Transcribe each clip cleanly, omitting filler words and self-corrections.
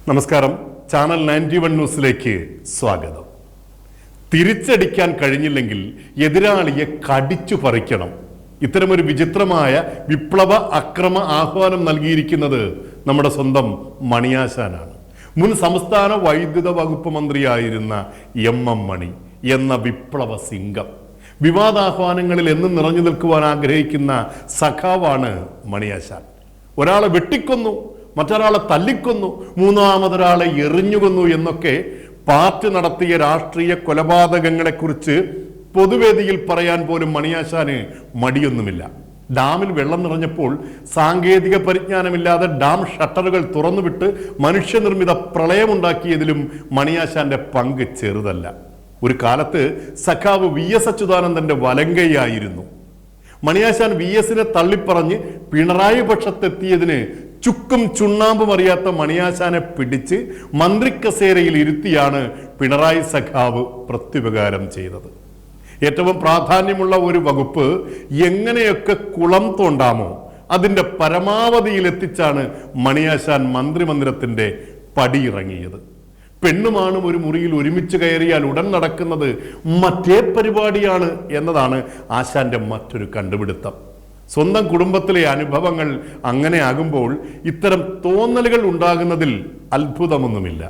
നമസ്കാരം. ചാനൽ 91 ന്യൂസിലേക്ക് സ്വാഗതം. തിരിച്ചടിക്കാൻ കഴിഞ്ഞില്ലെങ്കിൽ എതിരാളിയെ കടിച്ചു പറിക്കണം. ഇത്തരമൊരു വിചിത്രമായ വിപ്ലവ അക്രമ ആഹ്വാനം നൽകിയിരിക്കുന്നത് നമ്മുടെ സ്വന്തം മണിയാശാനാണ്. മുൻ സംസ്ഥാന വൈദ്യുത വകുപ്പ് മന്ത്രിയായിരുന്ന എം മണി എന്ന വിപ്ലവ സിംഗം. വിവാദാഹ്വാനങ്ങളിൽ എന്നും നിറഞ്ഞു നിൽക്കുവാൻ ആഗ്രഹിക്കുന്ന സഖാവാണ് മണിയാശാൻ. ഒരാളെ വെട്ടിക്കൊന്നു, മറ്റൊരാളെ തല്ലിക്കൊന്നു, മൂന്നാമതൊരാളെ എറിഞ്ഞുകൊന്നു എന്നൊക്കെ പാർട്ടി നടത്തിയ രാഷ്ട്രീയ കൊലപാതകങ്ങളെക്കുറിച്ച് പൊതുവേദിയിൽ പറയാൻ പോലും മണിയാശാന് മടിയൊന്നുമില്ല. ഡാമിൽ വെള്ളം നിറഞ്ഞപ്പോൾ സാങ്കേതിക പരിജ്ഞാനമില്ലാതെ ഡാം ഷട്ടറുകൾ തുറന്നുവിട്ട് മനുഷ്യനിർമ്മിത പ്രളയമുണ്ടാക്കിയതിലും മണിയാശാന്റെ പങ്ക് ചെറുതല്ല. ഒരു കാലത്ത് സഖാവ് VS അച്യുതാനന്ദന്റെ വലങ്കയായിരുന്നു. മണിയാശാൻ VSനെ തള്ളിപ്പറഞ്ഞ് പിണറായി പക്ഷത്തെത്തിയതിന് ചുക്കും ചുണ്ണാമ്പും അറിയാത്ത മണിയാശാനെ പിടിച്ച് മന്ത്രിക്കസേരയിൽ ഇരുത്തിയാണ് പിണറായി സഖാവ് പ്രത്യുപകാരം ചെയ്തത്. ഏറ്റവും പ്രാധാന്യമുള്ള ഒരു വകുപ്പ് എങ്ങനെയൊക്കെ കുളം തോണ്ടാമോ അതിൻ്റെ പരമാവധിയിലെത്തിച്ചാണ് മണിയാശാൻ മന്ത്രിമന്ദിരത്തിൻ്റെ പടിയിറങ്ങിയത്. പെണ്ണുമാണും ഒരു മുറിയിൽ ഒരുമിച്ച് കയറിയാൽ ഉടൻ നടക്കുന്നത് മറ്റേ പരിപാടിയാണ് എന്നതാണ് ആശാന്റെ മറ്റൊരു കണ്ടുപിടുത്തം. സ്വന്തം കുടുംബത്തിലെ അനുഭവങ്ങൾ അങ്ങനെ ആകുമ്പോൾ ഇത്തരം തോന്നലുകൾ ഉണ്ടാകുന്നതിൽ അത്ഭുതമൊന്നുമില്ല.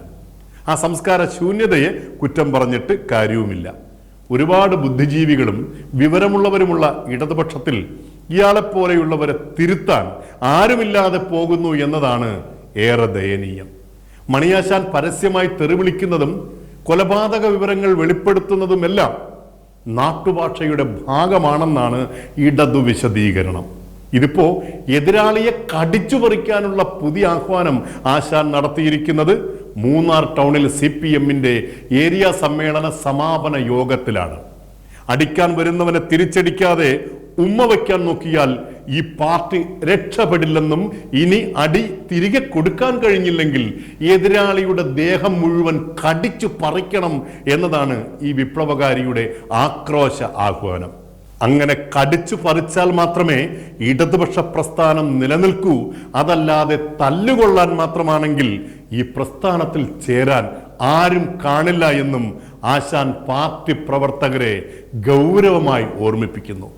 ആ സംസ്കാര ശൂന്യതയെ കുറ്റം പറഞ്ഞിട്ട് കാര്യവുമില്ല. ഒരുപാട് ബുദ്ധിജീവികളും വിവരമുള്ളവരുമുള്ള ഇടതുപക്ഷത്തിൽ ഇയാളെപ്പോലെയുള്ളവരെ തിരുത്താൻ ആരുമില്ലാതെ പോകുന്നു എന്നതാണ് ഏറെ ദയനീയം. മണിയാശാൻ പരസ്യമായി തെറിവിളിക്കുന്നതും കൊലപാതക വിവരങ്ങൾ വെളിപ്പെടുത്തുന്നതുമെല്ലാം നാട്ടുഭാഷയുടെ ഭാഗമാണെന്നാണ് ഇടതു വിശദീകരണം. ഇതിപ്പോ എതിരാളിയെ കടിച്ചു പറിക്കാനുള്ള പുതിയ ആഹ്വാനം ആശാൻ നടത്തിയിരിക്കുന്നത് മൂന്നാർ ടൗണിൽ CPMന്റെ ഏരിയ സമ്മേളന സമാപന യോഗത്തിലാണ്. അടിക്കാൻ വരുന്നവനെ തിരിച്ചടിക്കാതെ ഉമ്മ വയ്ക്കാൻ നോക്കിയാൽ ഈ പാർട്ടി രക്ഷപ്പെടില്ലെന്നും ഇനി അടി തിരികെ കൊടുക്കാൻ കഴിഞ്ഞില്ലെങ്കിൽ എതിരാളിയുടെ ദേഹം മുഴുവൻ കടിച്ചു പറിക്കണം എന്നതാണ് ഈ വിപ്ലവകാരിയുടെ ആക്രോശ ആഹ്വാനം. അങ്ങനെ കടിച്ചു പറിച്ചാൽ മാത്രമേ ഇടതുപക്ഷ പ്രസ്ഥാനം നിലനിൽക്കൂ. അതല്ലാതെ തല്ലുകൊള്ളാൻ മാത്രമാണെങ്കിൽ ഈ പ്രസ്ഥാനത്തിൽ ചേരാൻ ആരും കാണില്ല എന്നും ആശാൻ പാർട്ടി പ്രവർത്തകരെ ഗൗരവമായി ഓർമ്മിപ്പിക്കുന്നു.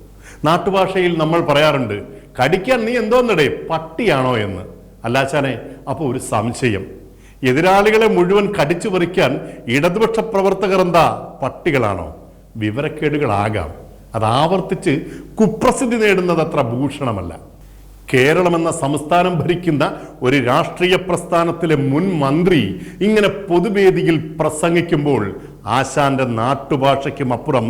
നാട്ടുഭാഷയിൽ നമ്മൾ പറയാറുണ്ട്, കടിക്കാൻ നീ എന്തോന്നടേ പട്ടിയാണോ എന്ന്. അല്ലാശാനെ, അപ്പോൾ ഒരു സംശയം, എതിരാളികളെ മുഴുവൻ കടിച്ചു പറിക്കാൻ ഇടതുപക്ഷ പ്രവർത്തകർ എന്താ പട്ടികളാണോ? വിവരക്കേടുകളാകാം. അത് ആവർത്തിച്ച് കുപ്രസിദ്ധി നേടുന്നത് അത്ര ഭൂഷണമല്ല. കേരളം എന്ന സംസ്ഥാനം ഭരിക്കുന്ന ഒരു രാഷ്ട്രീയ പ്രസ്ഥാനത്തിലെ മുൻ മന്ത്രി ഇങ്ങനെ പൊതുവേദിയിൽ പ്രസംഗിക്കുമ്പോൾ ആശാന്റെ നാട്ടുഭാഷയ്ക്കും അപ്പുറം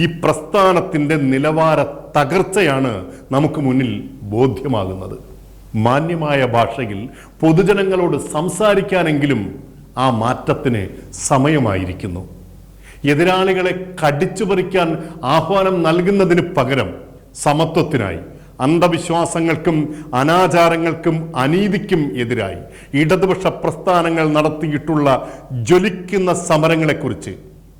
ഈ പ്രസ്ഥാനത്തിന്റെ നിലവാര തകർച്ചയാണ് നമുക്ക് മുന്നിൽ ബോധ്യമാകുന്നത്. മാന്യമായ ഭാഷയിൽ പൊതുജനങ്ങളോട് സംസാരിക്കാനെങ്കിലും ആ മാറ്റത്തിന് സമയമായിരിക്കുന്നു. എതിരാളികളെ കടിച്ചു പറിക്കാൻ ആഹ്വാനം നൽകുന്നതിന് പകരം സമത്വത്തിനായി, അന്ധവിശ്വാസങ്ങൾക്കും അനാചാരങ്ങൾക്കും അനീതിക്കും എതിരായി ഇടതുപക്ഷ പ്രസ്ഥാനങ്ങൾ നടത്തിയിട്ടുള്ള ജ്വലിക്കുന്ന സമരങ്ങളെക്കുറിച്ച്,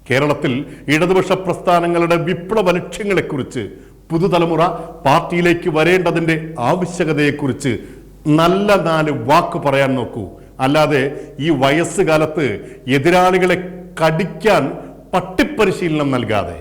കേരളത്തിൽ ഇടതുപക്ഷ പ്രസ്ഥാനങ്ങളുടെ വിപ്ലവ ലക്ഷ്യങ്ങളെക്കുറിച്ച്, പുതുതലമുറ പാർട്ടിയിലേക്ക് വരേണ്ടതിൻ്റെ ആവശ്യകതയെക്കുറിച്ച് നല്ല 4 വാക്ക് പറയാൻ നോക്കൂ. അല്ലാതെ ഈ വയസ്സുകാലത്ത് എതിരാളികളെ കടിക്കാൻ പട്ടിപ്പരിശീലനം നൽകാതെ